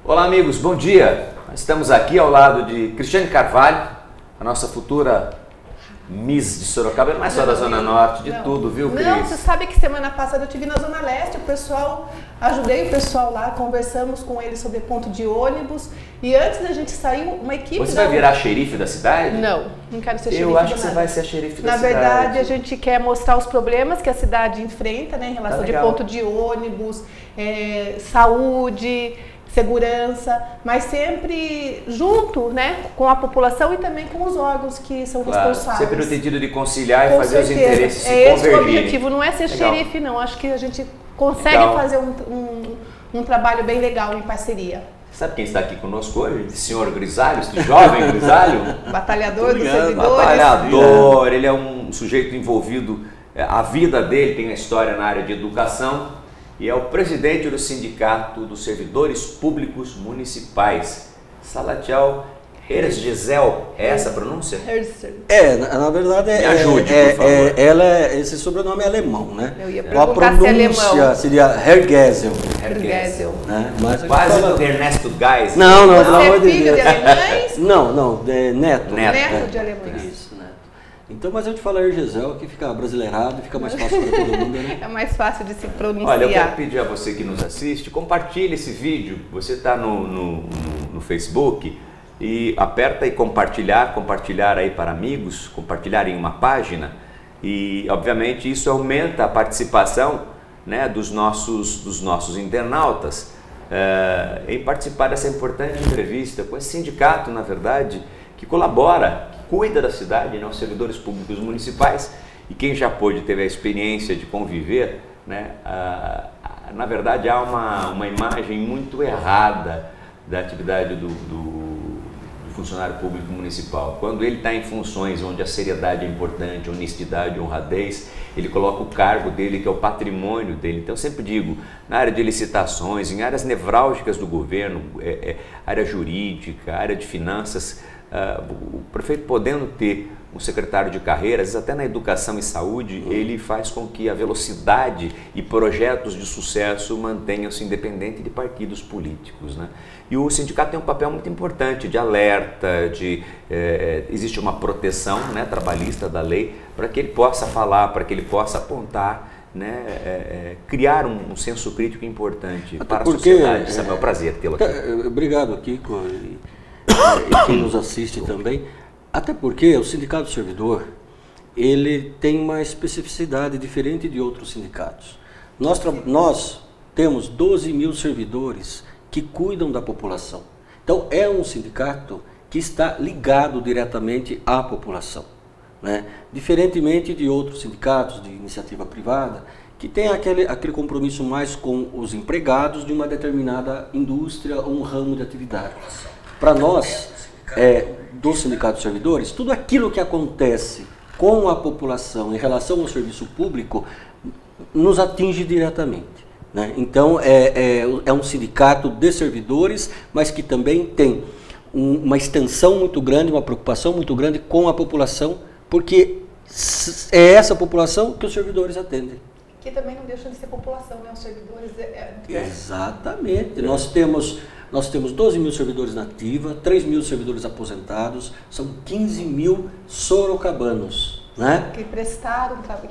Olá amigos, bom dia! Nós estamos aqui ao lado de Cristiane Carvalho, a nossa futura Miss de Sorocaba, mas só da Zona Norte, de tudo, viu, Cris? Não, você sabe que semana passada eu estive na Zona Leste, ajudei o pessoal lá, conversamos com eles sobre ponto de ônibus e antes da gente sair, uma equipe... Você vai virar xerife da cidade? Não, não quero ser xerife. Eu acho que você vai ser a xerife da cidade. Na verdade, a gente quer mostrar os problemas que a cidade enfrenta, né, em relação de ponto de ônibus, saúde, segurança, mas sempre junto, né, com a população e também com os órgãos que são responsáveis. Sempre no sentido de conciliar Com e fazer certeza. os interesses se convergirem. Esse é o objetivo, não é ser xerife, não. Acho que a gente consegue fazer um trabalho bem legal em parceria. Sabe quem está aqui conosco hoje? Esse senhor Grisalho, esse jovem Grisalho? Batalhador dos servidores. Batalhador, ele é um sujeito envolvido, a vida dele tem uma história na área de educação e é o presidente do Sindicato dos Servidores Públicos Municipais. Salatiel Hergesel, é essa a pronúncia? Na verdade Me ajude, por favor. Esse sobrenome é alemão, né? Eu ia a perguntar se é alemão. seria Hergesel. Hergesel. Né? Mas quase do Ernesto Geisel. Não, Você pelo amor é de filho Deus. de alemães? Não, neto. Neto de alemães. Isso, neto. Então, mas a gente fala Hergesel, que fica brasileirado, fica mais fácil para todo mundo, né? É mais fácil de se pronunciar. Olha, eu quero pedir a você que nos assiste, compartilhe esse vídeo. Você está no Facebook e aperta aí compartilhar aí para amigos, compartilhar em uma página e, obviamente, isso aumenta a participação, né, dos nossos internautas em participar dessa importante entrevista com esse sindicato, na verdade, que colabora, cuida da cidade, né, os servidores públicos municipais, e quem já pôde ter a experiência de conviver, né, na verdade há uma imagem muito errada da atividade do funcionário público municipal. Quando ele está em funções onde a seriedade é importante, honestidade, honradez, ele coloca o cargo dele, que é o patrimônio dele. Então eu sempre digo, na área de licitações, em áreas nevrálgicas do governo, área jurídica, área de finanças, o prefeito podendo ter um secretário de carreira, às vezes até na educação e saúde, ele faz com que a velocidade e projetos de sucesso mantenham-se independente de partidos políticos, né? E o sindicato tem um papel muito importante de alerta, existe uma proteção, né, trabalhista da lei para que ele possa falar, para que ele possa apontar, né, criar um senso crítico importante para a sociedade. Sabe, é um prazer tê-lo aqui. Obrigado, Kiko, e quem nos assiste também. Até porque o Sindicato do Servidor, ele tem uma especificidade diferente de outros sindicatos. Nós temos 12 mil servidores que cuidam da população. Então, é um sindicato que está ligado diretamente à população, né? Diferentemente de outros sindicatos de iniciativa privada, que tem aquele compromisso mais com os empregados de uma determinada indústria ou um ramo de atividade. Para nós, do Sindicato dos Servidores, tudo aquilo que acontece com a população em relação ao serviço público nos atinge diretamente, né? Então, é um sindicato de servidores, mas que também tem uma extensão muito grande, uma preocupação muito grande com a população, porque é essa população que os servidores atendem. Que também não deixa de ser população, né? Os servidores... Exatamente. Nós temos 12 mil servidores na ativa, 3 mil servidores aposentados, são 15 mil sorocabanos, né? Que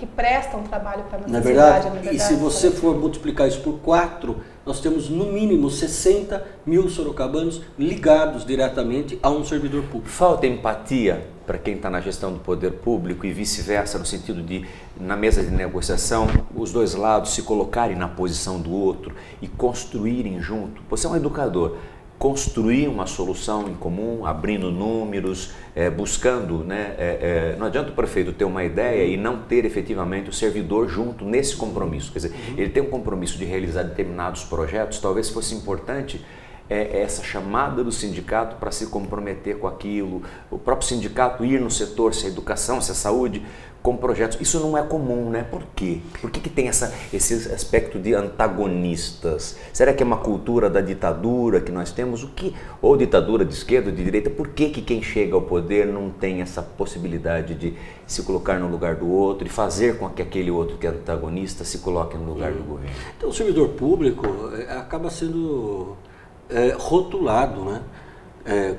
prestam trabalho para a nossa cidade. E se você for multiplicar isso por 4, nós temos no mínimo 60 mil sorocabanos ligados diretamente a um servidor público. Falta empatia para quem está na gestão do poder público e vice-versa, no sentido de, na mesa de negociação, os dois lados se colocarem na posição do outro e construírem junto. Você é um educador, construir uma solução em comum, abrindo números, buscando, né? Não adianta o prefeito ter uma ideia e não ter efetivamente o servidor junto nesse compromisso. Quer dizer, ele tem um compromisso de realizar determinados projetos, talvez fosse importante essa chamada do sindicato para se comprometer com aquilo, o próprio sindicato ir no setor, se é educação, se é saúde, com projetos. Isso não é comum, né? Por quê? Por que tem esse aspecto de antagonistas? Será que é uma cultura da ditadura que nós temos? Ou ditadura de esquerda ou de direita? Por que quem chega ao poder não tem essa possibilidade de se colocar no lugar do outro, de fazer com que aquele outro que é antagonista se coloque no lugar do governo? Então o servidor público acaba sendo rotulado, né?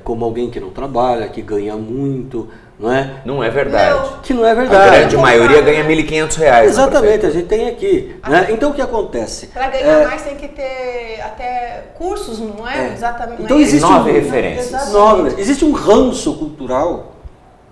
Como alguém que não trabalha, que ganha muito, não é? Não é verdade. Que não é verdade. A grande maioria ganha R$ 1.500. Exatamente, a gente tem aqui. Né? Então o que acontece? Para ganhar mais tem que ter até cursos, não é? Exatamente. Então existe 9 referências. 9. Existe um ranço cultural,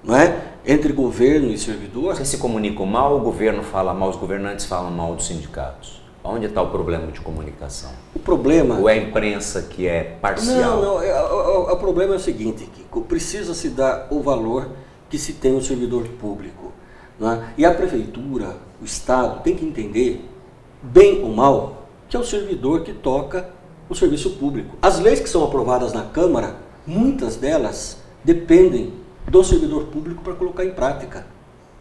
não é? Entre governo e servidor. Vocês se comunicam mal, o governo fala mal, os governantes falam mal dos sindicatos. Onde está o problema de comunicação? O problema... Ou é a imprensa que é parcial? Não. O problema é o seguinte, Kiko, precisa se dar o valor que se tem o servidor público. Não é? E a prefeitura, o Estado, tem que entender, bem ou mal, que é o servidor que toca o serviço público. As leis que são aprovadas na Câmara, muitas delas dependem do servidor público para colocar em prática.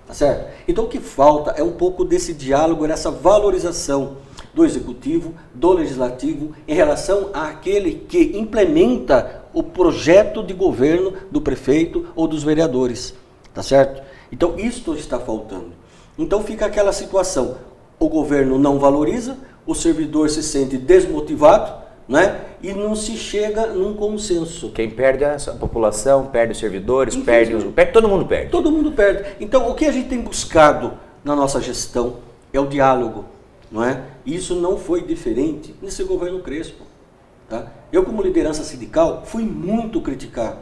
Tá certo? Então o que falta é um pouco desse diálogo, dessa valorização do executivo, do legislativo, em relação àquele que implementa o projeto de governo do prefeito ou dos vereadores, tá certo? Então isto está faltando. Então fica aquela situação, o governo não valoriza, o servidor se sente desmotivado, né? E não se chega num consenso. Quem perde é a população, perde os servidores, todo mundo perde. Todo mundo perde. Então o que a gente tem buscado na nossa gestão é o diálogo. Não é? Isso não foi diferente nesse governo Crespo. Tá? Eu, como liderança sindical, fui muito criticado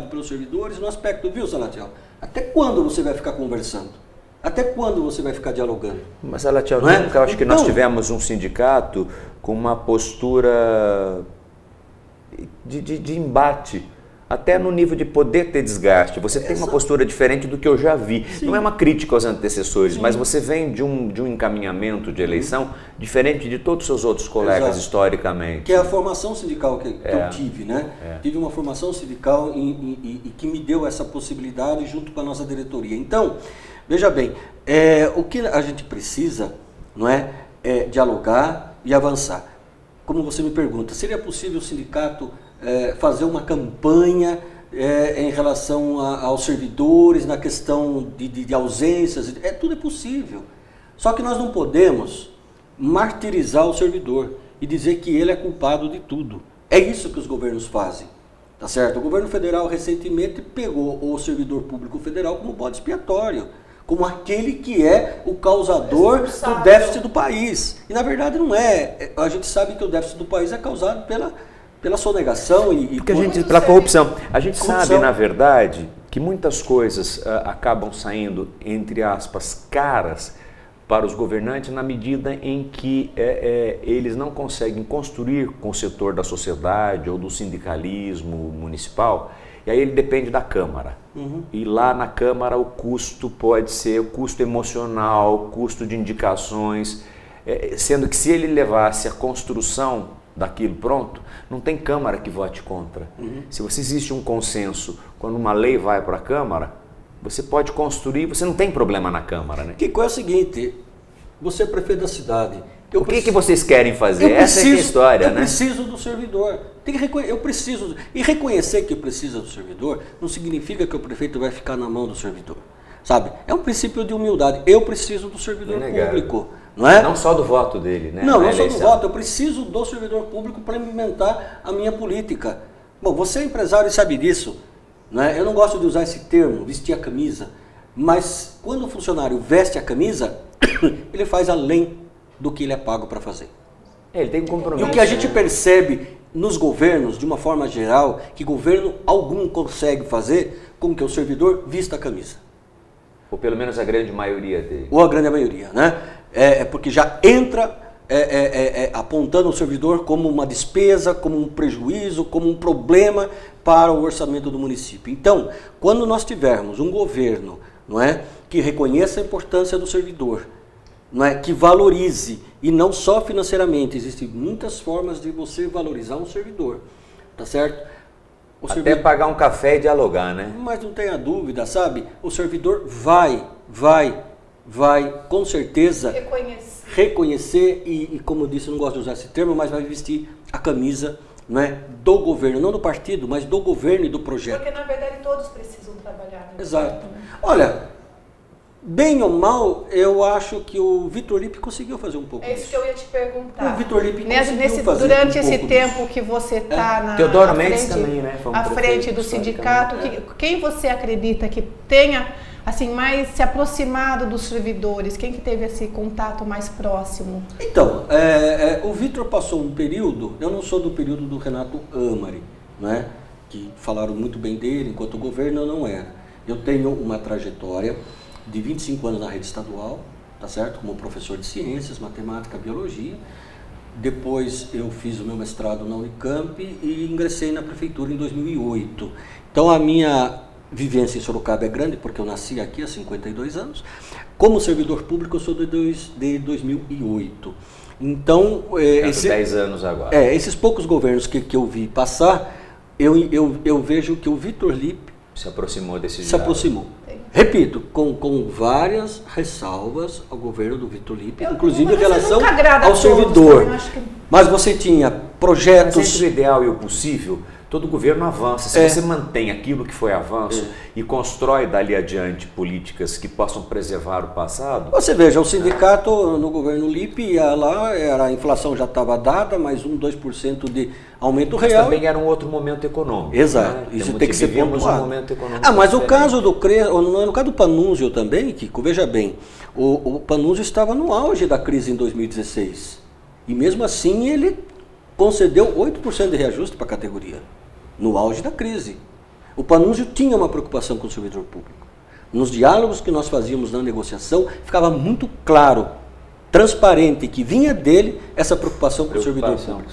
pelos servidores no aspecto, viu, Salatiel? Até quando você vai ficar conversando? Até quando você vai ficar dialogando? Mas, Salatiel, nunca acho que nós tivemos um sindicato com uma postura de embate. Até no nível de poder ter desgaste. Você tem uma postura diferente do que eu já vi. Sim. Não é uma crítica aos antecessores, mas você vem de um encaminhamento de eleição diferente de todos os seus outros colegas historicamente. Que é a formação sindical que eu tive, né? Tive uma formação sindical e que me deu essa possibilidade junto com a nossa diretoria. Então, veja bem, o que a gente precisa, não é dialogar e avançar. Como você me pergunta, seria possível o sindicato fazer uma campanha em relação aos servidores, na questão de ausências? Tudo é possível. Só que nós não podemos martirizar o servidor e dizer que ele é culpado de tudo. É isso que os governos fazem. Tá certo? O governo federal recentemente pegou o servidor público federal como bode expiatório, como aquele que é o causador do déficit do país. E na verdade não é. A gente sabe que o déficit do país é causado pela sonegação e pela corrupção. A gente sabe, na verdade, que muitas coisas acabam saindo, entre aspas, caras para os governantes na medida em que eles não conseguem construir com o setor da sociedade ou do sindicalismo municipal, e aí ele depende da Câmara. E lá na Câmara o custo pode ser o custo emocional, o custo de indicações, sendo que se ele levasse a construção daquilo pronto, não tem Câmara que vote contra. Se você existe um consenso, quando uma lei vai para a Câmara, você pode construir, você não tem problema na Câmara, né? Kiko, é o seguinte, você é prefeito da cidade. O que vocês querem fazer? Essa é a história, né? Eu preciso do servidor. Eu preciso. E reconhecer que precisa do servidor não significa que o prefeito vai ficar na mão do servidor. Sabe? É um princípio de humildade. Eu preciso do servidor público. Não é? Não só do voto dele, né? Não só do voto. Eu preciso do servidor público para implementar a minha política. Bom, você é empresário e sabe disso. Não é? Eu não gosto de usar esse termo, vestir a camisa. Mas quando o funcionário veste a camisa, ele faz além do que ele é pago para fazer. Ele tem um compromisso. E o que a gente percebe nos governos, de uma forma geral, que governo algum consegue fazer com que o servidor vista a camisa. Ou pelo menos a grande maioria dele. Ou a grande maioria, né? Porque já entra apontando o servidor como uma despesa, como um prejuízo, como um problema para o orçamento do município. Então, quando nós tivermos um governo, não é, que reconheça a importância do servidor, não é, que valorize, e não só financeiramente, existem muitas formas de você valorizar um servidor, tá certo? Até pagar um café e dialogar, né? Mas não tenha dúvida, sabe? O servidor vai, com certeza, reconhecer e como eu disse, eu não gosto de usar esse termo, mas vai vestir a camisa, não é, do governo, não do partido, mas do governo e do projeto. Porque, na verdade, todos precisam trabalhar. Né? Exato. Olha, bem ou mal, eu acho que o Vitor Lippe conseguiu fazer um pouco disso. É isso que eu ia te perguntar. O Vitor Lippe conseguiu fazer durante um esse pouco tempo disso. que você está na Teodoro Mendes também, né? à frente do sindicato, quem você acredita que tenha assim, mais se aproximado dos servidores? Quem que teve esse contato mais próximo? Então, o Vitor passou um período, eu não sou do período do Renato Amari, né? Que falaram muito bem dele, enquanto o governo eu não era. Eu tenho uma trajetória de 25 anos na rede estadual, tá certo? Como professor de ciências, matemática, biologia. Depois eu fiz o meu mestrado na Unicamp e ingressei na prefeitura em 2008. Então a minha vivência em Sorocaba é grande, porque eu nasci aqui há 52 anos. Como servidor público, eu sou de 2008. Então, 10 anos agora. Esses poucos governos que eu vi passar, eu vejo que o Vitor Lippe se aproximou desse diálogo. Se aproximou. Repito, com várias ressalvas ao governo do Vitor Lippe, inclusive em relação ao servidor. Mas você tinha projetos... Mas entre o ideal e o possível, todo governo avança. Se você mantém aquilo que foi avanço e constrói dali adiante políticas que possam preservar o passado... Você veja, o sindicato no governo Lippe ia lá, a inflação já estava dada, mais 2% de aumento real. Mas também era um outro momento econômico. Exato, né? Isso tem que ser pontuado. Um momento econômico mas o caso no caso do Panunzio também, Kiko, veja bem, o Panunzio estava no auge da crise em 2016. E mesmo assim ele concedeu 8% de reajuste para a categoria. No auge da crise. O Panunzio tinha uma preocupação com o servidor público. Nos diálogos que nós fazíamos na negociação, ficava muito claro, transparente, que vinha dele essa preocupação com o servidor público.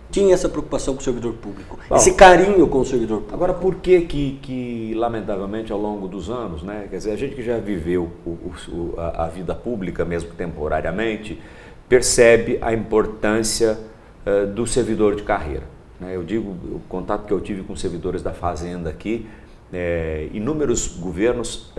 Tinha essa preocupação com o servidor público, esse carinho com o servidor público. Agora, por que lamentavelmente, ao longo dos anos, né, quer dizer, a gente que já viveu a vida pública, mesmo temporariamente, percebe a importância do servidor de carreira. Eu digo, o contato que eu tive com servidores da Fazenda aqui, inúmeros governos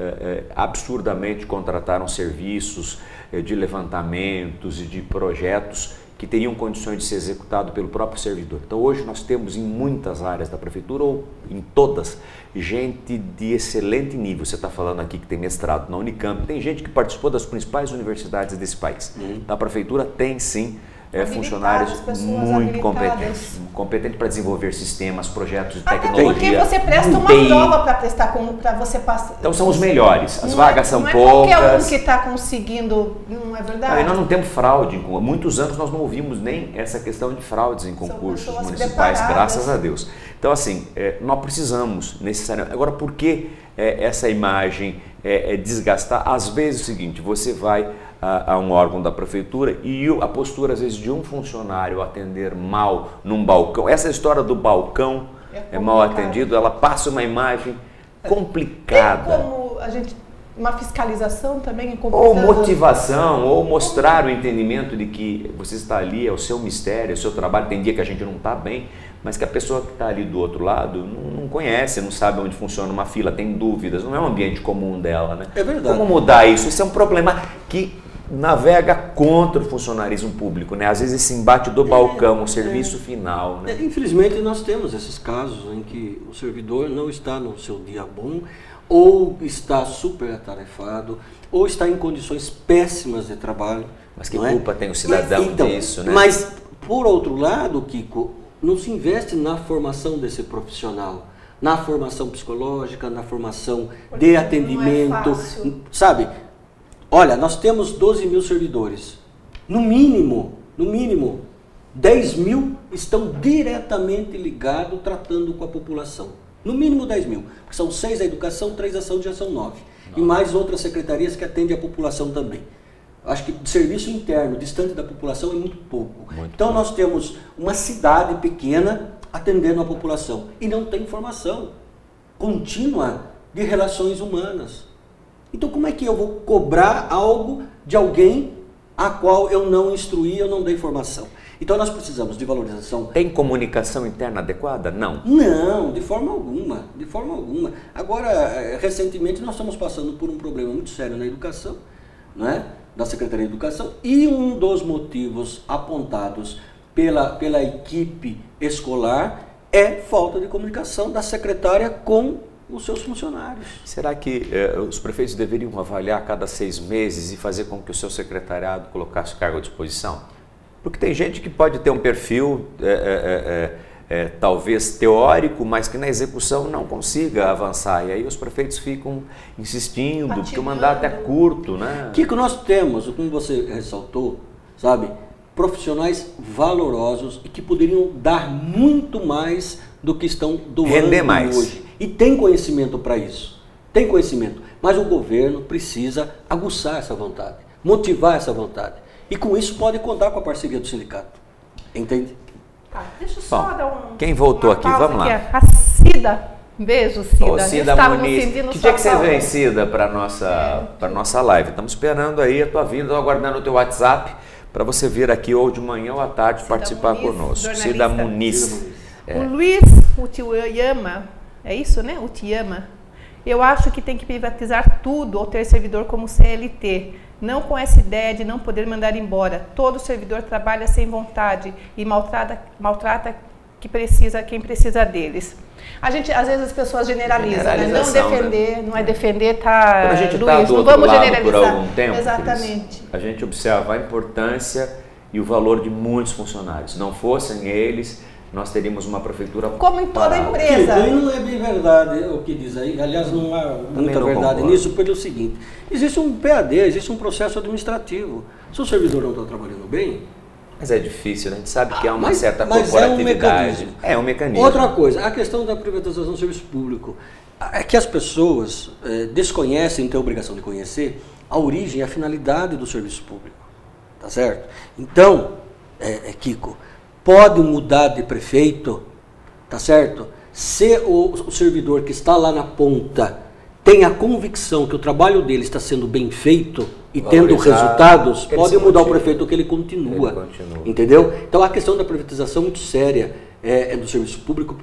absurdamente contrataram serviços de levantamentos e de projetos que teriam condições de ser executado pelo próprio servidor. Então hoje nós temos em muitas áreas da prefeitura, ou em todas, gente de excelente nível. Você está falando aqui que tem mestrado na Unicamp, tem gente que participou das principais universidades desse país. Da prefeitura tem sim funcionários muito competentes para desenvolver sistemas, projetos de tecnologia. Porque você presta uma prova para prestar para você passar. Então são os melhores, as vagas são poucas. Não é qualquer um que está conseguindo, não é verdade? Nós não temos fraude, há muitos anos nós não ouvimos nem essa questão de fraudes em concursos municipais, graças a Deus. Então assim, nós precisamos necessariamente. Agora, por que essa imagem desgastar? Às vezes é o seguinte, você vai a um órgão da prefeitura e a postura, às vezes, de um funcionário atender mal num balcão. Essa história do balcão mal atendido, ela passa uma imagem complicada. Tem como uma fiscalização também? Ou motivação, ou mostrar o entendimento de que você está ali, é o seu mistério, é o seu trabalho. Tem dia que a gente não está bem, mas que a pessoa que está ali do outro lado não conhece, não sabe onde funciona uma fila, tem dúvidas, não é um ambiente comum dela, né? É verdade. Como mudar isso? Isso é um problema que navega contra o funcionarismo público, né? Às vezes esse embate do balcão, o serviço final, né? Infelizmente nós temos esses casos em que o servidor não está no seu dia bom, ou está super atarefado, ou está em condições péssimas de trabalho. Mas que culpa tem o cidadão disso, né? Mas, por outro lado, Kiko, não se investe na formação desse profissional, na formação psicológica, na formação de atendimento, sabe? Olha, nós temos 12 mil servidores. No mínimo, 10 mil estão diretamente ligados tratando com a população. No mínimo 10 mil, porque são 6 da educação, 3 da saúde, já são 9. E mais outras secretarias que atendem a população também. Acho que serviço interno, distante da população, é muito pouco. Então nós temos uma cidade pequena atendendo a população e não tem formação contínua de relações humanas. Então como é que eu vou cobrar algo de alguém a qual eu não instruí, eu não dei formação. Então nós precisamos de valorização. Tem comunicação interna adequada? Não. Não, de forma alguma, de forma alguma. Agora, recentemente nós estamos passando por um problema muito sério na educação, não é? Da Secretaria de Educação, e um dos motivos apontados pela equipe escolar é falta de comunicação da secretária com os seus funcionários. Será que os prefeitos deveriam avaliar a cada 6 meses e fazer com que o seu secretariado colocasse o cargo à disposição? Porque tem gente que pode ter um perfil talvez teórico, mas que na execução não consiga avançar. E aí os prefeitos ficam insistindo, Patinando. porque o mandato é curto, né? Kiko, nós temos, como você ressaltou, sabe, profissionais valorosos e que poderiam dar muito mais do que estão doando Render mais. hoje. E tem conhecimento para isso. Tem conhecimento. Mas o governo precisa aguçar essa vontade, motivar essa vontade. E com isso pode contar com a parceria do sindicato. Entende? Tá, deixa eu só Bom, dar quem voltou uma aqui, pausa vamos lá. A Cida, beijo Cida. Ô, Cida Estávamos Muniz, sentindo que sua dia que você falta. vem, Cida, para nossa live? Estamos esperando aí a tua vinda, estou aguardando o teu WhatsApp para você vir aqui ou de manhã ou à tarde Cida participar Muniz, conosco. jornalista. Cida Muniz. Cida Muniz. O Luiz Utiyama, é isso, né? Utiyama. Eu acho que tem que privatizar tudo ou ter servidor como CLT. Não com essa ideia de não poder mandar embora. Todo servidor trabalha sem vontade e maltrata quem precisa deles. A gente, às vezes as pessoas generalizam, né? Não defender, né? Não é defender, tá? Quando a gente está Luiz, do não outro vamos lado generalizar. por algum tempo, Exatamente. Cris, a gente observa a importância e o valor de muitos funcionários. Se não fossem eles, nós teríamos uma prefeitura Como em toda parada. empresa. E não é bem verdade o que diz aí. Aliás, não há muita não verdade concordo. nisso, pelo seguinte: existe um PAD, existe um processo administrativo. Se o servidor não está trabalhando bem. Mas é difícil, né? A gente sabe que há uma Mas- certa mas corporatividade. é um mecanismo. Outra coisa, a questão da privatização do serviço público. É que as pessoas desconhecem, têm a obrigação de conhecer, a origem e a finalidade do serviço público. Tá certo? Então, Kiko, pode mudar de prefeito, tá certo? Se o servidor que está lá na ponta tem a convicção que o trabalho dele está sendo bem feito e tendo Valorizado, resultados, ele pode se mudar o motiva. prefeito que ele continua. Ele continua. Entendeu? Então a questão da privatização é muito séria do serviço público,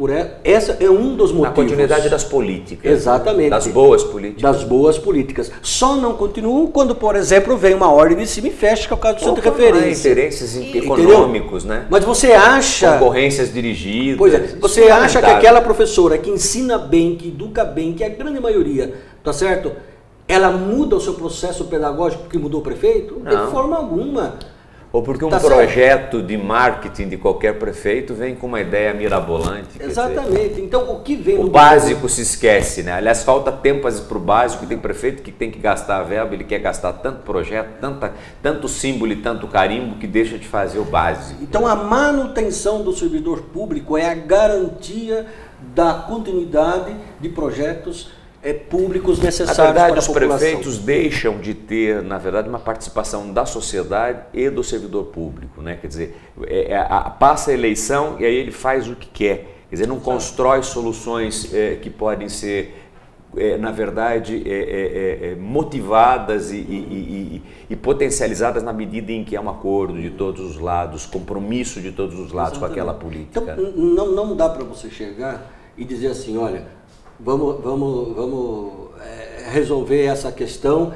essa é um dos motivos. Na continuidade das políticas. Exatamente. Das boas políticas. Das boas políticas. Só não continuam quando, por exemplo, vem uma ordem de cima e fecha, que é o caso do centro de referência. Interesses Entendeu? econômicos, né? Mas você acha... Concorrências dirigidas. Pois é, Isso você é acha que lamentável. aquela professora que ensina bem, que educa bem, que é a grande maioria, tá certo? Ela muda o seu processo pedagógico porque mudou o prefeito? Não. De forma alguma. Ou porque um Tá projeto de marketing de qualquer prefeito vem com uma ideia mirabolante. quer dizer, Exatamente. Então, o que vem o do básico se esquece, né? Aliás, falta tempo para o básico. Tem prefeito que tem que gastar a verba, ele quer gastar tanto projeto, tanto símbolo e tanto carimbo que deixa de fazer o básico. Então, a manutenção do servidor público é a garantia da continuidade de projetos públicos Na necessários verdade, para a os população. prefeitos deixam de ter, na verdade, uma participação da sociedade e do servidor público, né? Quer dizer, passa a eleição e aí ele faz o que quer. Quer dizer, não constrói soluções que podem ser, na verdade, motivadas e potencializadas na medida em que há um acordo de todos os lados, compromisso de todos os lados com aquela política. Então, não dá para você chegar e dizer assim, olha, vamos resolver essa questão,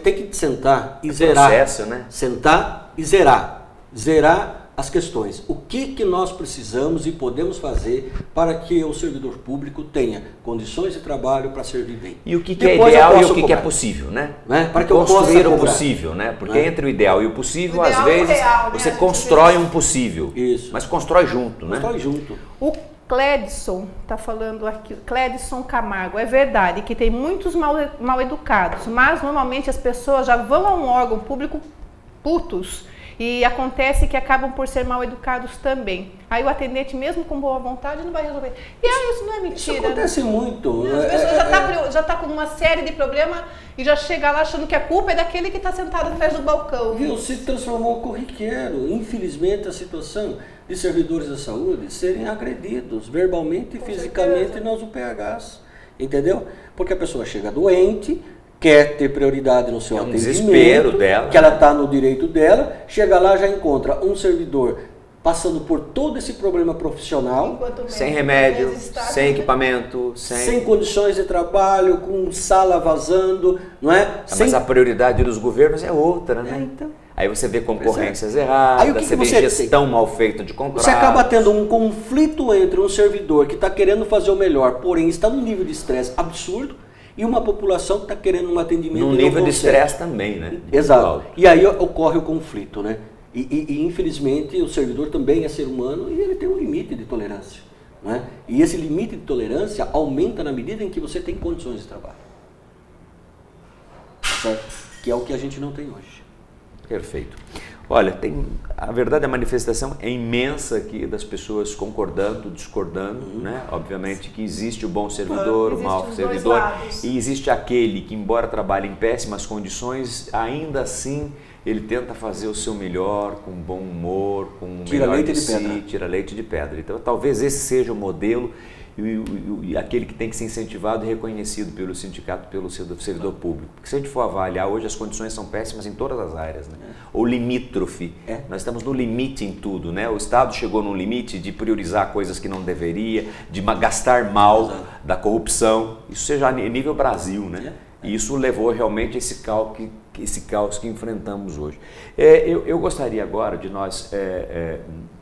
tem que sentar e zerar. Processo, né? Sentar e zerar as questões. O que nós precisamos e podemos fazer para que o servidor público tenha condições de trabalho para servir bem. E o que é Depois eu ideal e posso o que é cobrar. possível, né? Para que eu possa construir o cobrar. possível, né? Porque Né? entre o ideal e o possível, O às ideal e o vezes, real, né? você A gente constrói vê um possível. Isso. Mas constrói junto, né? Constrói junto. O Cledson está falando aqui, Cledson Camargo, é verdade que tem muitos mal educados, mas normalmente as pessoas já vão a um órgão público putos e acontece que acabam por ser mal educados também. Aí o atendente, mesmo com boa vontade, não vai resolver. E aí isso não é Isso mentira. acontece muito. As pessoas já tá com uma série de problemas e já chega lá achando que a culpa é daquele que está sentado atrás do balcão. Viu, se transformou corriqueiro. Infelizmente, a situação de servidores da saúde serem agredidos verbalmente e Com fisicamente certeza. nas UPHs. Entendeu? Porque a pessoa chega doente, quer ter prioridade no seu atendimento, desespero dela, que ela está no direito dela, chega lá, já encontra um servidor passando por todo esse problema profissional, sem remédio, sem equipamento, sem condições de trabalho, com sala vazando, não é? Mas a prioridade dos governos é outra, né? Então. Aí você vê concorrências erradas, Aí, você vê gestão mal feita de contrato. Você acaba tendo um conflito entre um servidor que está querendo fazer o melhor, porém está num nível de estresse absurdo, e uma população que está querendo um atendimento num nível de estresse também, né? Exato. E aí ocorre o conflito, né? E infelizmente o servidor também é ser humano e ele tem um limite de tolerância, né? E esse limite de tolerância aumenta na medida em que você tem condições de trabalho. Certo? Que é o que a gente não tem hoje. Perfeito. Olha, a verdade, a manifestação é imensa aqui das pessoas concordando, discordando, né? Obviamente que existe o bom servidor, o mau servidor, e existe aquele que, embora trabalhe em péssimas condições, ainda assim ele tenta fazer o seu melhor, com bom humor, com o melhor de si, tira leite de pedra. Então, talvez esse seja o modelo e aquele que tem que ser incentivado e reconhecido pelo sindicato, pelo servidor público. Porque se a gente for avaliar, hoje as condições são péssimas em todas as áreas, né? Ou limítrofe. Nós estamos no limite em tudo, né? O Estado chegou num limite de priorizar coisas que não deveria, de gastar mal, da corrupção. Isso seja a nível Brasil, né? E isso levou realmente a esse caos que enfrentamos hoje. Eu gostaria agora de nós,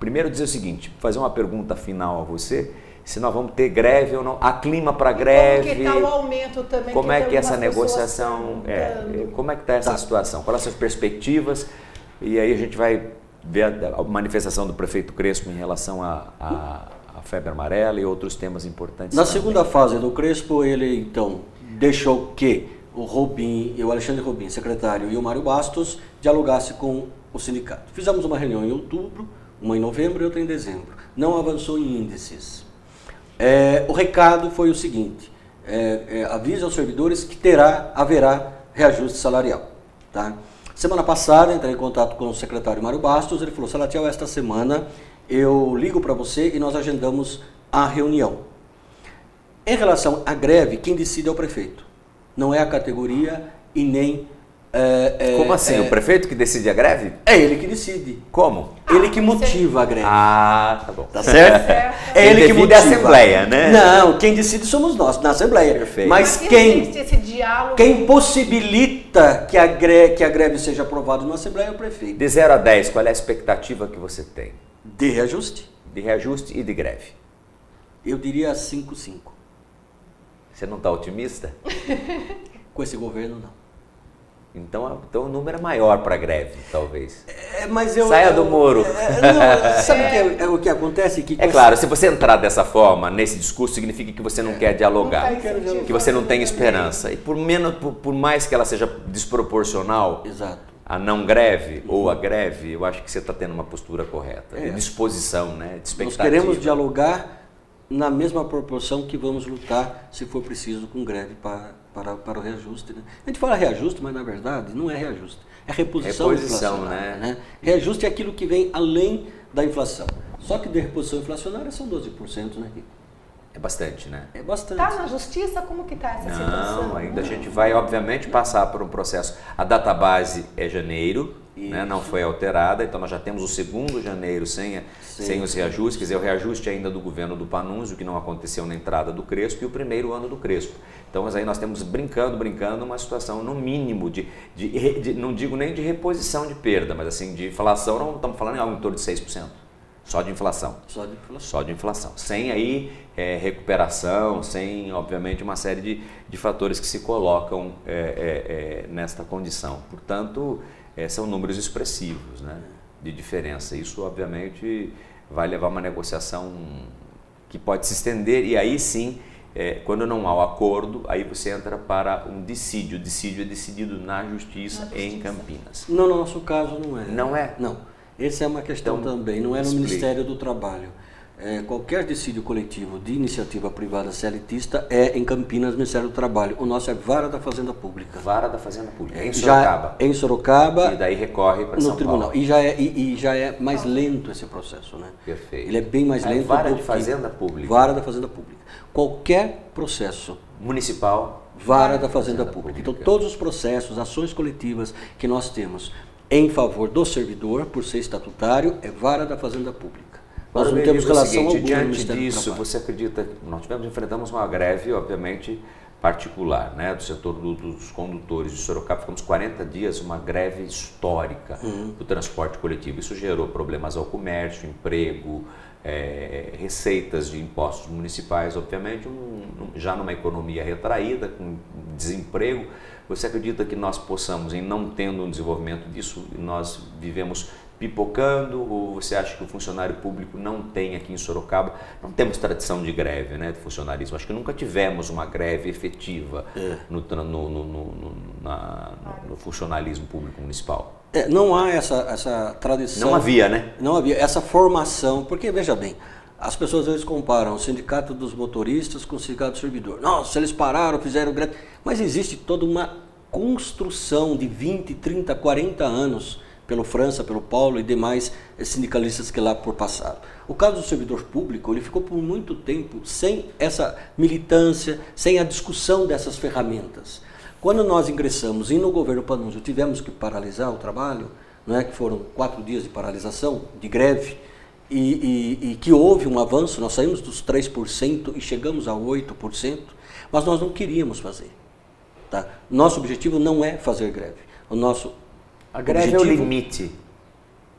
primeiro dizer o seguinte, fazer uma pergunta final a você, se nós vamos ter greve ou não, há clima para greve, como que está o aumento também, como é que essa negociação, como é que está essa situação, quais são as perspectivas, e aí a gente vai ver a manifestação do prefeito Crespo em relação à febre amarela e outros temas importantes. Na segunda fase do Crespo, ele então deixou que o Alexandre Robin, secretário, e o Mário Bastos dialogassem com o sindicato. Fizemos uma reunião em outubro, uma em novembro e outra em dezembro. Não avançou em índices. O recado foi o seguinte, avise aos servidores que haverá reajuste salarial. Tá? Semana passada, entrei em contato com o secretário Mário Bastos, ele falou, Salatiel, esta semana eu ligo para você e nós agendamos a reunião. Em relação à greve, quem decide é o prefeito. Não é a categoria e nem... Como assim? O prefeito que decide a greve? É ele que decide. Como? Ele que motiva a greve. Ah, tá bom. Tá certo? É ele que motiva a Assembleia, né? Não, quem decide somos nós, na Assembleia. Perfeito. Mas quem possibilita que a greve seja aprovada na Assembleia é o prefeito. De 0 a 10, qual é a expectativa que você tem? De reajuste? De reajuste e de greve? Eu diria 5-5. Você não está otimista? Com esse governo, não. Então o número é maior para greve, talvez. Saia do Moro. Sabe o que acontece? Claro, se você entrar dessa forma, nesse discurso, significa que você não quer dialogar, que você não tem esperança. E por mais que ela seja desproporcional a não greve ou a greve, eu acho que você está tendo uma postura correta, de disposição, né, de expectativa. Nós queremos dialogar na mesma proporção que vamos lutar, se for preciso, com greve para o reajuste. Né? A gente fala reajuste, mas na verdade não é reajuste. É reposição inflacionária. Né? Reajuste é aquilo que vem além da inflação. Só que de reposição inflacionária são 12%, né? É bastante, né? É bastante. Está na justiça? Como que está essa situação? Não, ainda a gente vai, obviamente, passar por um processo. A database é janeiro, né, não foi alterada, então nós já temos o 2º de janeiro sem os reajustes, quer dizer, o reajuste ainda do governo do Panunzio, que não aconteceu na entrada do Crespo, e o primeiro ano do Crespo. Então, mas aí nós temos brincando, uma situação no mínimo não digo nem de reposição de perda, mas assim, de inflação, não estamos falando em algo em torno de 6%. Só de inflação. Só de inflação. Sem aí recuperação, sem, obviamente, uma série de fatores que se colocam nesta condição. Portanto, são números expressivos, né, de diferença. Isso, obviamente, vai levar a uma negociação que pode se estender e aí sim, quando não há o acordo, aí você entra para um dissídio. O dissídio é decidido na justiça em Campinas. No nosso caso, não é. Não é? Não. Essa é uma questão então, também, não é no Ministério do Trabalho. Qualquer dissídio coletivo de iniciativa privada CLTista é em Campinas, Ministério do Trabalho. O nosso é Vara da Fazenda Pública. Vara da Fazenda Pública, em Sorocaba. Em Sorocaba. E daí recorre para São tribunal. Paulo. E já é mais lento esse processo, né? Perfeito. Ele é bem mais lento. Vara de Fazenda Pública. Vara da Fazenda Pública. Qualquer processo municipal Vara da Fazenda Pública. Então, todos os processos, ações coletivas que nós temos em favor do servidor, por ser estatutário, é Vara da Fazenda Pública. Nós não temos relação alguma. Diante disso, você acredita que nós enfrentamos uma greve, obviamente, particular, né, do setor dos condutores de Sorocaba? Ficamos 40 dias, uma greve histórica do transporte coletivo. Isso gerou problemas ao comércio, emprego, receitas de impostos municipais, obviamente, já numa economia retraída, com desemprego. Você acredita que nós possamos, em não tendo um desenvolvimento disso, nós vivemos pipocando, ou você acha que o funcionário público não tem aqui em Sorocaba? Não temos tradição de greve, né, de funcionarismo. Acho que nunca tivemos uma greve efetiva no funcionalismo público municipal. Não há essa tradição. Não havia, né? Não havia essa formação, porque, veja bem, as pessoas às vezes comparam o sindicato dos motoristas com o sindicato do servidor. Nossa, eles pararam, fizeram greve. Mas existe toda uma construção de 20, 30, 40 anos pelo França, pelo Paulo e demais sindicalistas que lá por passaram. O caso do servidor público, ele ficou por muito tempo sem essa militância, sem a discussão dessas ferramentas. Quando nós ingressamos e no governo Panunzio tivemos que paralisar o trabalho, não é, que foram 4 dias de paralisação, de greve, e que houve um avanço, nós saímos dos 3% e chegamos a 8%, mas nós não queríamos fazer. Tá? Nosso objetivo não é fazer greve. A greve é o limite.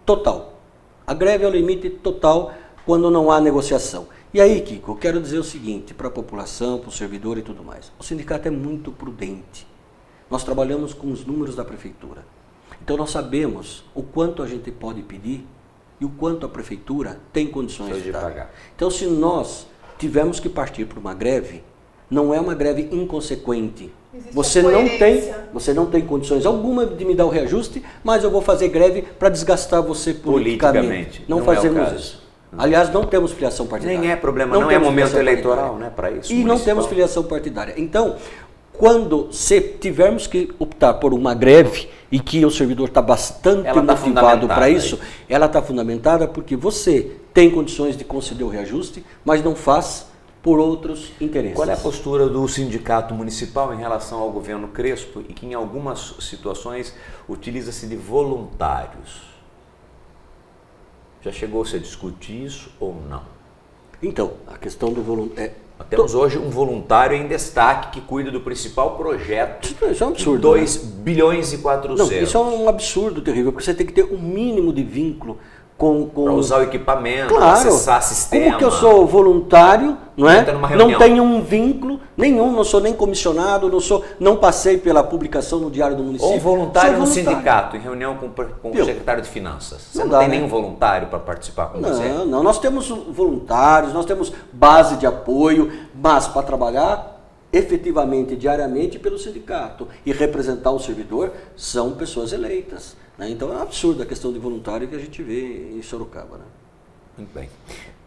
Total. A greve é o limite total quando não há negociação. E aí, Kiko, eu quero dizer o seguinte para a população, para o servidor e tudo mais. O sindicato é muito prudente. Nós trabalhamos com os números da prefeitura. Então nós sabemos o quanto a gente pode pedir e o quanto a prefeitura tem condições de pagar. Então, se nós tivermos que partir para uma greve, não é uma greve inconsequente. Você não tem condições alguma de me dar o reajuste, mas eu vou fazer greve para desgastar você politicamente. Não fazemos isso. Aliás, não temos filiação partidária. Nem é problema, não é momento eleitoral, né, para isso. E não temos filiação partidária. Então, quando tivermos que optar por uma greve e que o servidor está bastante motivado para isso, ela está fundamentada porque você tem condições de conceder o reajuste, mas não faz por outros interesses. Qual é a postura do sindicato municipal em relação ao governo Crespo e que em algumas situações utiliza-se de voluntários? Já chegou-se a discutir isso ou não? Então, a questão do voluntário... Temos hoje um voluntário em destaque que cuida do principal projeto. Isso é um absurdo. 2 bilhões e 400. Não, isso é um absurdo terrível, porque você tem que ter um mínimo de vínculo com... Para usar o equipamento, claro, acessar sistema. Como que eu sou voluntário, não é? Não tenho um vínculo nenhum, não sou nem comissionado, não passei pela publicação no Diário do Município. Ou voluntário no sindicato, em reunião com o secretário de Finanças. Você não tem nenhum voluntário para participar com você? Não, nós temos voluntários, nós temos base de apoio, mas para trabalhar efetivamente, diariamente pelo sindicato e representar o servidor são pessoas eleitas. Então é um absurdo a questão de voluntário que a gente vê em Sorocaba. Né? Muito bem.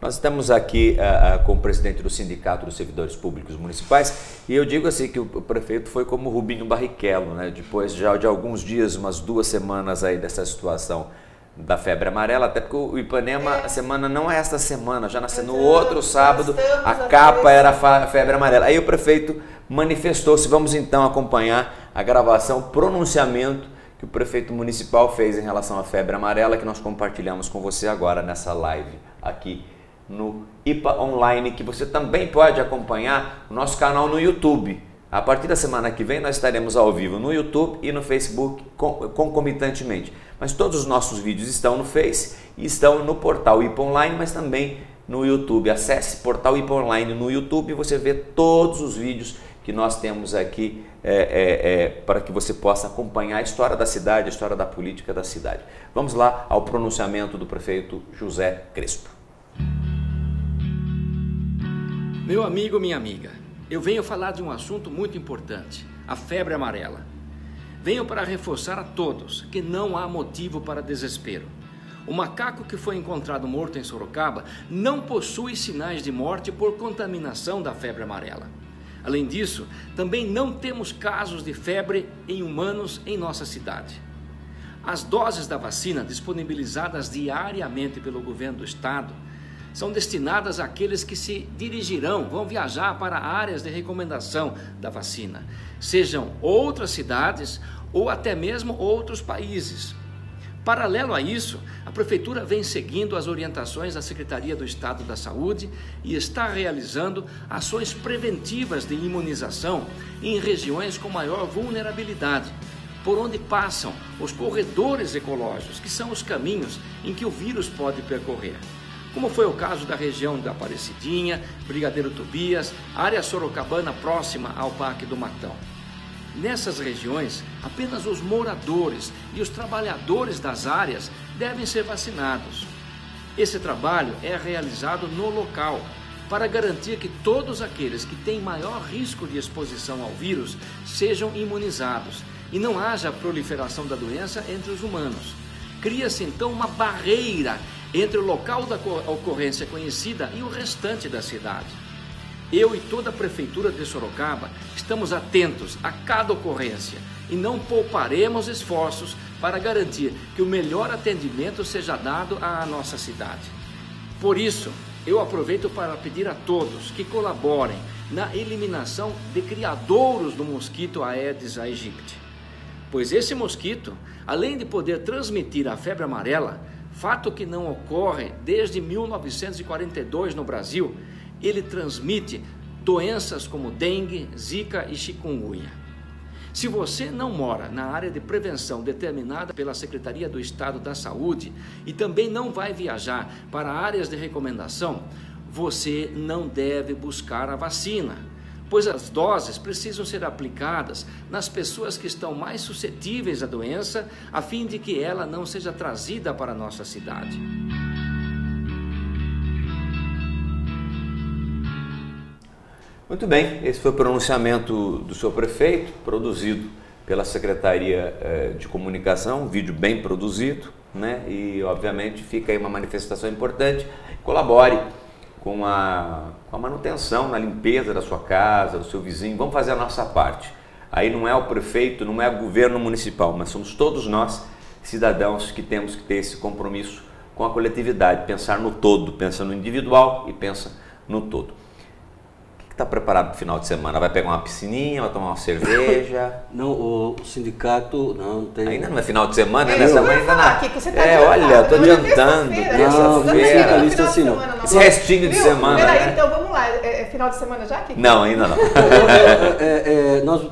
Nós estamos aqui com o presidente do Sindicato dos Servidores Públicos Municipais e eu digo assim que o prefeito foi como o Rubinho Barrichello, né? Depois já de alguns dias, umas 2 semanas aí dessa situação da febre amarela, até porque o Ipanema, a semana não é esta semana, já no outro sábado a capa era a febre amarela. Aí o prefeito manifestou-se, vamos então acompanhar a gravação, pronunciamento que o prefeito municipal fez em relação à febre amarela, que nós compartilhamos com você agora nessa live aqui no IPA Online, que você também pode acompanhar no nosso canal no YouTube. A partir da semana que vem nós estaremos ao vivo no YouTube e no Facebook concomitantemente. Mas todos os nossos vídeos estão no Face e estão no portal IPA Online, mas também no YouTube. Acesse portal IPA Online no YouTube e você vê todos os vídeos que nós temos aqui para que você possa acompanhar a história da cidade, a história da política da cidade. Vamos lá ao pronunciamento do prefeito José Crespo. Meu amigo, minha amiga, eu venho falar de um assunto muito importante, a febre amarela. Venho para reforçar a todos que não há motivo para desespero. O macaco que foi encontrado morto em Sorocaba não possui sinais de morte por contaminação da febre amarela. Além disso, também não temos casos de febre em humanos em nossa cidade. As doses da vacina disponibilizadas diariamente pelo governo do estado são destinadas àqueles que se dirigirão, vão viajar para áreas de recomendação da vacina, sejam outras cidades ou até mesmo outros países. Paralelo a isso, a Prefeitura vem seguindo as orientações da Secretaria do Estado da Saúde e está realizando ações preventivas de imunização em regiões com maior vulnerabilidade, por onde passam os corredores ecológicos, que são os caminhos em que o vírus pode percorrer. Como foi o caso da região da Aparecidinha, Brigadeiro Tobias, área sorocabana próxima ao Parque do Matão. Nessas regiões, apenas os moradores e os trabalhadores das áreas devem ser vacinados. Esse trabalho é realizado no local, para garantir que todos aqueles que têm maior risco de exposição ao vírus sejam imunizados e não haja proliferação da doença entre os humanos. Cria-se então uma barreira entre o local da ocorrência conhecida e o restante da cidade. Eu e toda a Prefeitura de Sorocaba estamos atentos a cada ocorrência e não pouparemos esforços para garantir que o melhor atendimento seja dado à nossa cidade. Por isso, eu aproveito para pedir a todos que colaborem na eliminação de criadouros do mosquito Aedes aegypti, pois esse mosquito, além de poder transmitir a febre amarela, fato que não ocorre desde 1942 no Brasil, ele transmite doenças como dengue, zika e chikungunya. Se você não mora na área de prevenção determinada pela Secretaria do Estado da Saúde e também não vai viajar para áreas de recomendação, você não deve buscar a vacina, pois as doses precisam ser aplicadas nas pessoas que estão mais suscetíveis à doença, a fim de que ela não seja trazida para a nossa cidade. Muito bem, esse foi o pronunciamento do seu prefeito, produzido pela Secretaria de Comunicação, um vídeo bem produzido, né? E obviamente fica aí uma manifestação importante. Colabore com a manutenção, na limpeza da sua casa, do seu vizinho. Vamos fazer a nossa parte. Aí não é o prefeito, não é o governo municipal, mas somos todos nós, cidadãos, que temos que ter esse compromisso com a coletividade, pensar no todo, pensa no individual e pensa no todo. Está preparado para o final de semana? Vai pegar uma piscininha, vai tomar uma cerveja? Não, o sindicato não tem. Ainda não é final de semana, né? Essa manhã está na. Você tá adiantado, olha, estou adiantando. Terça-feira. Assim, não. Esse restinho de semana. Peraí, né? então vamos lá. É final de semana já, Kiko? Não, ainda não.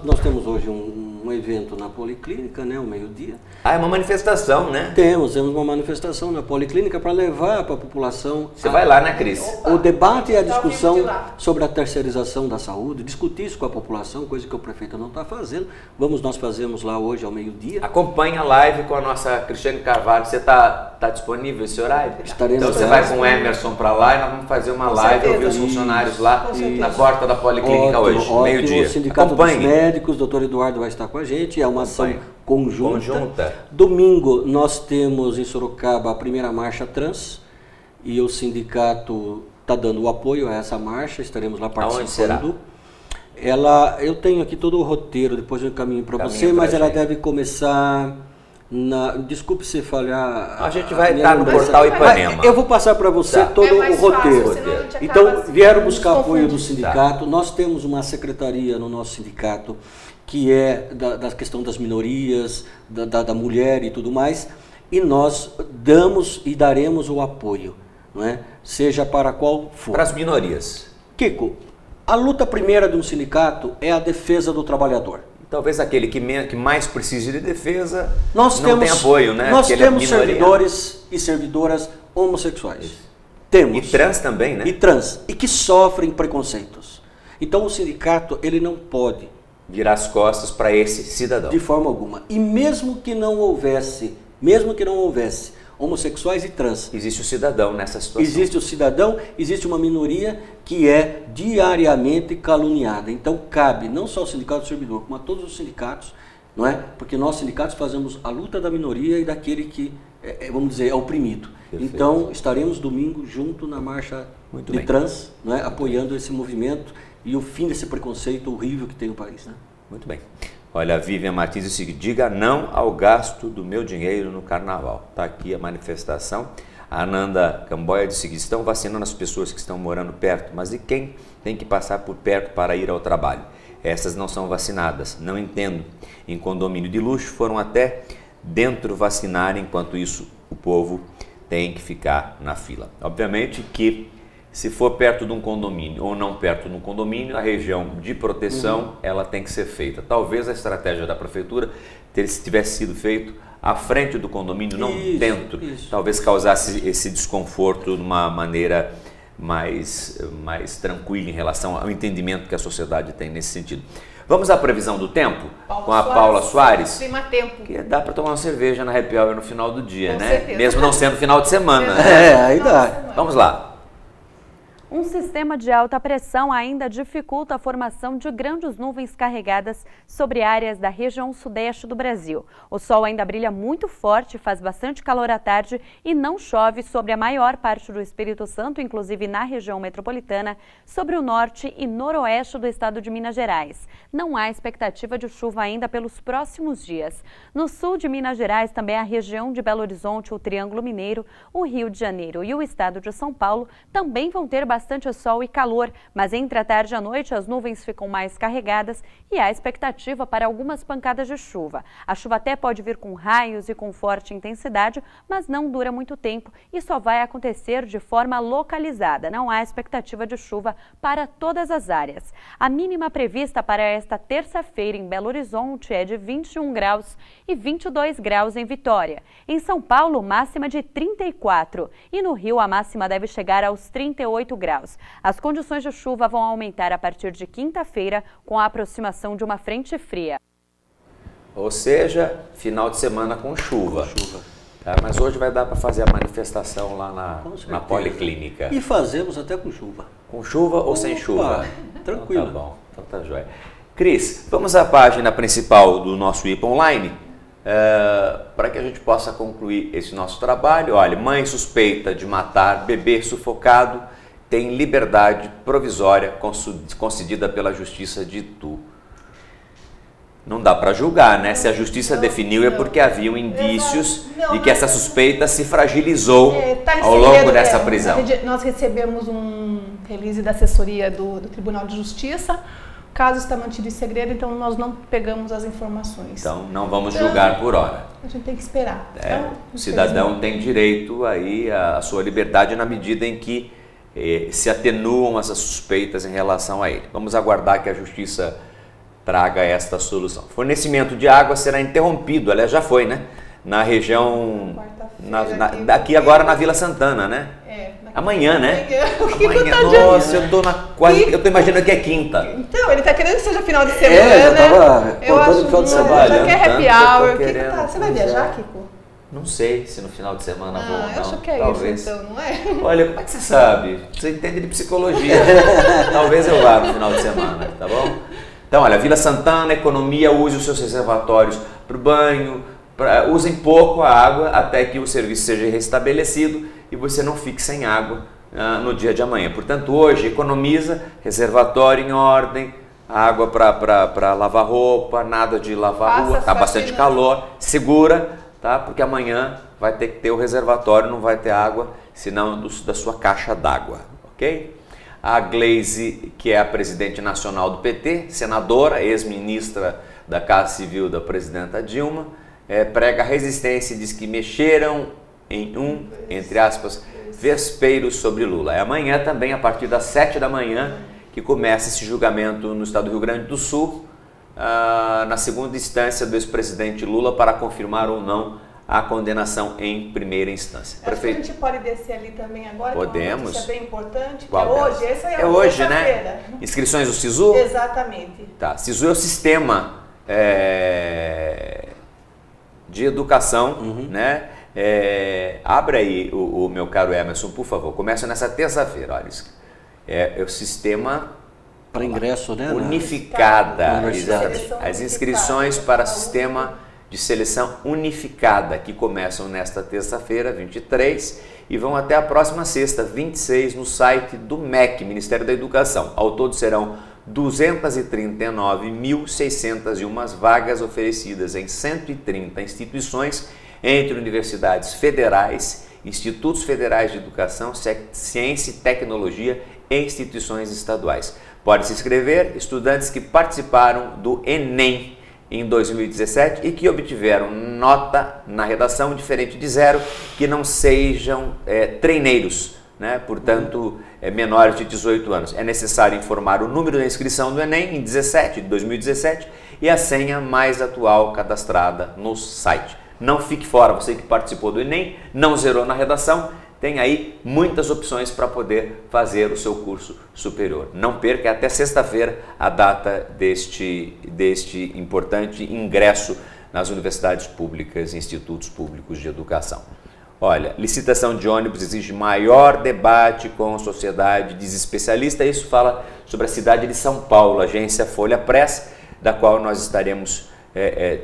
Nós temos hoje um evento na Policlínica, né, ao meio-dia. Ah, é uma manifestação, né? Temos uma manifestação na Policlínica para levar para a população. Você vai lá, né, Cris? O debate e a discussão sobre a terceirização da saúde, discutir isso com a população, coisa que o prefeito não está fazendo. Nós fazemos lá hoje ao meio-dia. Acompanhe a live com a nossa Cristiane Carvalho. Você está disponível esse horário? Estaremos. Então você vai com o Emerson para lá e nós vamos fazer uma live, ouvir os funcionários lá na porta da Policlínica hoje, meio-dia. O Sindicato dos Médicos, o doutor Eduardo vai estar com a gente, é uma ação conjunta. Domingo nós temos em Sorocaba a primeira marcha trans e o sindicato está dando o apoio a essa marcha, estaremos lá participando. Eu tenho aqui todo o roteiro, depois eu encaminho para você, mas ela deve começar desculpe se falhar. A gente vai estar no portal Ipanema. Eu vou passar para você todo o roteiro. Então, vieram buscar apoio do sindicato. Nós temos uma secretaria no nosso sindicato que é da questão das minorias, da mulher e tudo mais, e nós damos e daremos o apoio, não é? Seja para qual for. Para as minorias. Kiko, a luta primeira de um sindicato é a defesa do trabalhador. Talvez aquele que mais precise de defesa tem apoio, né? Nós temos servidores e servidoras homossexuais. Temos. E trans também, né? E trans. E que sofrem preconceitos. Então o sindicato, ele não pode virar as costas para esse cidadão. De forma alguma. E mesmo que não houvesse homossexuais e trans. Existe o cidadão nessa situação. Existe o cidadão, existe uma minoria que é diariamente caluniada. Então cabe não só ao sindicato do servidor, como a todos os sindicatos, não é? Porque nós sindicatos fazemos a luta da minoria e daquele que, vamos dizer, é oprimido. Perfeito. Então estaremos domingo junto na marcha trans, não é? Apoiando esse movimento e o fim desse preconceito horrível que tem o país, né? Muito bem. Olha, a Vivian Martins diz o seguinte: diga não ao gasto do meu dinheiro no carnaval. Está aqui a manifestação. A Ananda Camboia diz o seguinte: estão vacinando as pessoas que estão morando perto, mas e quem tem que passar por perto para ir ao trabalho? Essas não são vacinadas, não entendo. Em condomínio de luxo foram até dentro vacinar, enquanto isso o povo tem que ficar na fila. Obviamente que se for perto de um condomínio ou não perto de um condomínio, a região de proteção ela tem que ser feita. Talvez a estratégia da prefeitura tivesse sido feito à frente do condomínio, não dentro. Talvez causasse esse desconforto de uma maneira mais tranquila em relação ao entendimento que a sociedade tem nesse sentido. Vamos à previsão do tempo com a Paula Soares. Clima tempo. Que dá para tomar uma cerveja na Happy Hour no final do dia, Com né? certeza. Mesmo não sendo final de semana. Aí dá. Vamos lá. Um sistema de alta pressão ainda dificulta a formação de grandes nuvens carregadas sobre áreas da região sudeste do Brasil. O sol ainda brilha muito forte, faz bastante calor à tarde e não chove sobre a maior parte do Espírito Santo, inclusive na região metropolitana, sobre o norte e noroeste do estado de Minas Gerais. Não há expectativa de chuva ainda pelos próximos dias. No sul de Minas Gerais, também a região de Belo Horizonte, o Triângulo Mineiro, o Rio de Janeiro e o estado de São Paulo também vão ter bastante sol e calor, mas entre a tarde e a noite as nuvens ficam mais carregadas e há expectativa para algumas pancadas de chuva. A chuva até pode vir com raios e com forte intensidade, mas não dura muito tempo e só vai acontecer de forma localizada. Não há expectativa de chuva para todas as áreas. A mínima prevista para esta terça-feira em Belo Horizonte é de 21 graus e 22 graus em Vitória. Em São Paulo, máxima de 34 e no Rio a máxima deve chegar aos 38 graus. As condições de chuva vão aumentar a partir de quinta-feira com a aproximação de uma frente fria. Ou seja, final de semana com chuva. Tá? Mas hoje vai dar para fazer a manifestação lá na Policlínica. E fazemos até com chuva. Com chuva ou sem chuva? Tranquilo. Então tá bom, então tá jóia. Cris, vamos à página principal do nosso IPA Online para que a gente possa concluir esse nosso trabalho. Olha, mãe suspeita de matar bebê sufocado tem liberdade provisória concedida pela Justiça de Itu. Não dá para julgar, né? Se a Justiça definiu é porque haviam indícios de que essa suspeita se fragilizou ao longo dessa prisão. Nós recebemos um release da assessoria do Tribunal de Justiça. O caso está mantido em segredo, então nós não pegamos as informações. Então não vamos julgar por hora. A gente tem que esperar. O cidadão tem direito aí à sua liberdade na medida em que se atenuam essas suspeitas em relação a ele. Vamos aguardar que a Justiça traga esta solução. Fornecimento de água será interrompido, aliás já foi, né? Na região, daqui agora na Vila Santana, né? Amanhã, né? Amanhã. Nossa, eu tô imaginando que é quinta. Então, ele tá querendo que seja final de semana. Eu acho que já quer happy hour. Você vai viajar, Kiko? Não sei se no final de semana vou ou não. Eu acho que é talvez. Isso, então, não é? Olha, como é que você sabe? Você entende de psicologia. Talvez eu vá no final de semana, tá bom? Então, olha, Vila Santana, economia, use os seus reservatórios para o banho, usem pouco a água até que o serviço seja restabelecido e você não fique sem água no dia de amanhã. Portanto, hoje, economiza, reservatório em ordem, água para lavar roupa, nada de lavar rua, está bastante calor, segura. Tá? Porque amanhã vai ter que ter o reservatório, não vai ter água, senão da sua caixa d'água, ok? A Gleisi, que é a presidente nacional do PT, senadora, ex-ministra da Casa Civil da presidenta Dilma, prega resistência e diz que mexeram em entre aspas, vespeiro sobre Lula. É amanhã também, a partir das 7 da manhã, que começa esse julgamento no estado do Rio Grande do Sul, na segunda instância do ex-presidente Lula para confirmar ou não a condenação em primeira instância. Acho que a gente pode descer ali também agora. Podemos. Isso é bem importante. Qual que é hoje. Essa é hoje, né? Inscrições do SISU? Exatamente. Tá. SISU é o sistema de educação, né? Abre aí o meu caro Emerson, por favor. Começa nessa terça-feira. Olha, é o sistema para ingresso, né? Unificada. As inscrições para sistema de seleção unificada, que começam nesta terça-feira, 23, e vão até a próxima sexta, 26, no site do MEC, Ministério da Educação. Ao todo serão 239.601 vagas oferecidas em 130 instituições, entre universidades federais institutos federais de educação, ciência e tecnologia e instituições estaduais. Pode se inscrever estudantes que participaram do Enem em 2017 e que obtiveram nota na redação diferente de 0, que não sejam treineiros, né? Portanto, menores de 18 anos. É necessário informar o número da inscrição do Enem em 2017 e a senha mais atual cadastrada no site. Não fique fora, você que participou do Enem, não zerou na redação, tem aí muitas opções para poder fazer o seu curso superior. Não perca, até sexta-feira a data deste importante ingresso nas universidades públicas e institutos públicos de educação. Olha, licitação de ônibus exige maior debate com a sociedade, diz especialista. Isso fala sobre a cidade de São Paulo, agência Folha Press, da qual nós estaremos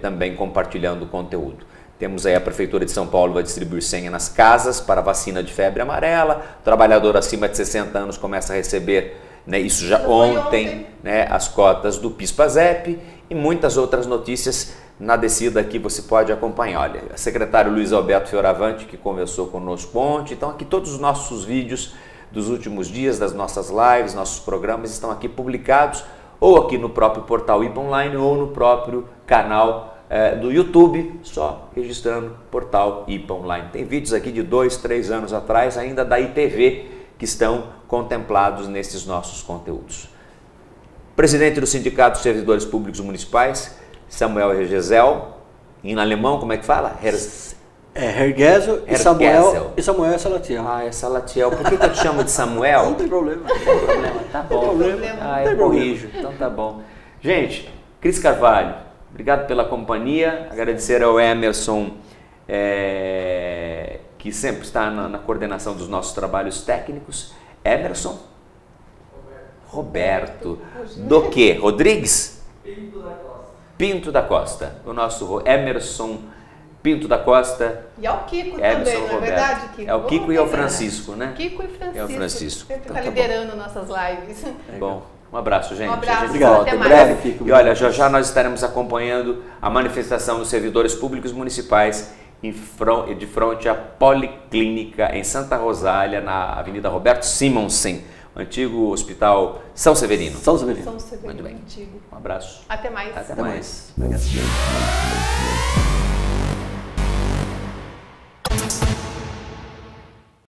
também compartilhando o conteúdo. Temos aí a Prefeitura de São Paulo vai distribuir senha nas casas para vacina de febre amarela. O trabalhador acima de 60 anos começa a receber, né, isso já ontem, né, as cotas do PIS/PASEP e muitas outras notícias na descida aqui você pode acompanhar. Olha, o secretário Luiz Alberto Fioravante, que conversou conosco ontem. Então aqui todos os nossos vídeos dos últimos dias, das nossas lives, nossos programas estão aqui publicados ou aqui no próprio portal IPA Online ou no próprio canal do YouTube, só registrando portal IPA Online. Tem vídeos aqui de 2, 3 anos atrás, ainda da ITV, que estão contemplados nesses nossos conteúdos. Presidente do Sindicato dos Servidores Públicos Municipais, Samuel Hergesel, em alemão, como é que fala? Hergesel e Samuel é Salatiel. Ah, é Salatiel. Por que eu te chamo de Samuel? Não tem problema. Não tem problema, tá bom. Eu corrijo, então tá bom. Gente, Cris Carvalho, obrigado pela companhia, agradecer ao Emerson, que sempre está na coordenação dos nossos trabalhos técnicos. Emerson? Roberto. Do que? Rodrigues? Pinto da Costa. O nosso Emerson Pinto da Costa. E ao Kiko Emerson também, não é verdade, Kiko? É o Kiko e ao Francisco, né? Kiko e Francisco. É o Francisco. Sempre Então, está tá liderando nossas lives. Bom, um abraço, gente. Um abraço, obrigado. até Até mais. breve, Kiko. E olha, já nós estaremos acompanhando a manifestação dos servidores públicos municipais de frente à Policlínica em Santa Rosália, na Avenida Roberto Simonsen, antigo Hospital São Severino. São Severino. São Severino, Muito bem. antigo. Um abraço. Até mais. Até mais. Obrigado.